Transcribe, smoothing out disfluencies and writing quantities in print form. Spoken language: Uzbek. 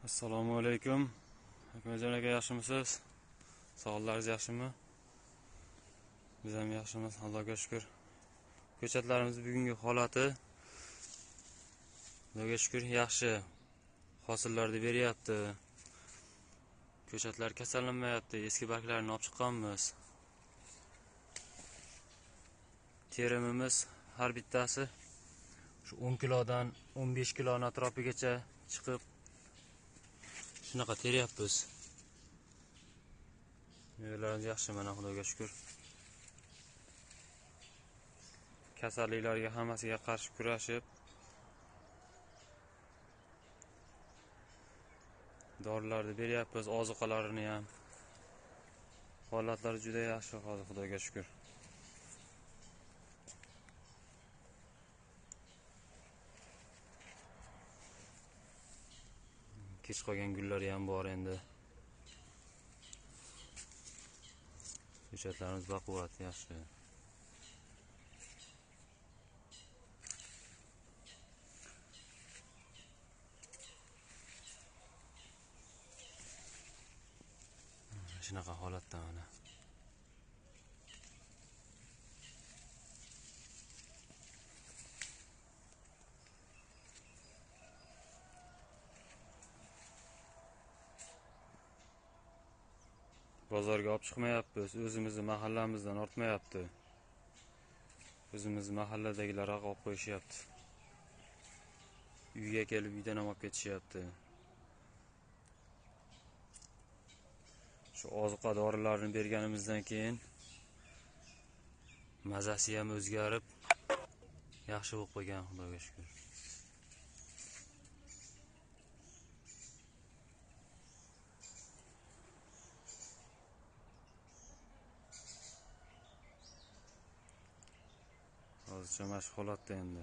Assalomu alaykum. Akmaljon aka, yaxshimisiz? Sog'ligingiz yaxshimi? Biz ham yaxshimiz, Allohga shukr. Ko'chatlarimiz bugungi holati Allohga shukr yaxshi. Hosillarni beryapti. Ko'chatlar kasallanmayapti. Eski barglarni olib chiqqanmiz. Terimimiz har bittasi shu 10 kilodan 15 kilo atrofigacha chiqib shunaqa teryapmiz. Mevalarimiz yaxshi, mana Xudoga shukr. Kasalliklarga hammasiga qarshi kurashib, dorilarni beryapmiz, ozuqalarini ham. Holatlari juda yaxshi hozir, Xudoga shukr. Kech qolgan gullari ham bor endi. Ko'chatlarimiz baquvvat, yaxshi. Shunaqa holatda mana. Bozorga olib chiqmayapmiz, o'zimizni mahallamizdan ortmayapti. O'zimizni mahalladagilar olib qo'yishyapti. Uyga kelib uydan ham olib ketishyapti. Shu ozuqa dorilarini berganimizdan keyin mazasi ham o'zgarib, yaxshi bo'lib qolgan, Xudoga shukr. Hozircha mana shu holatda endi.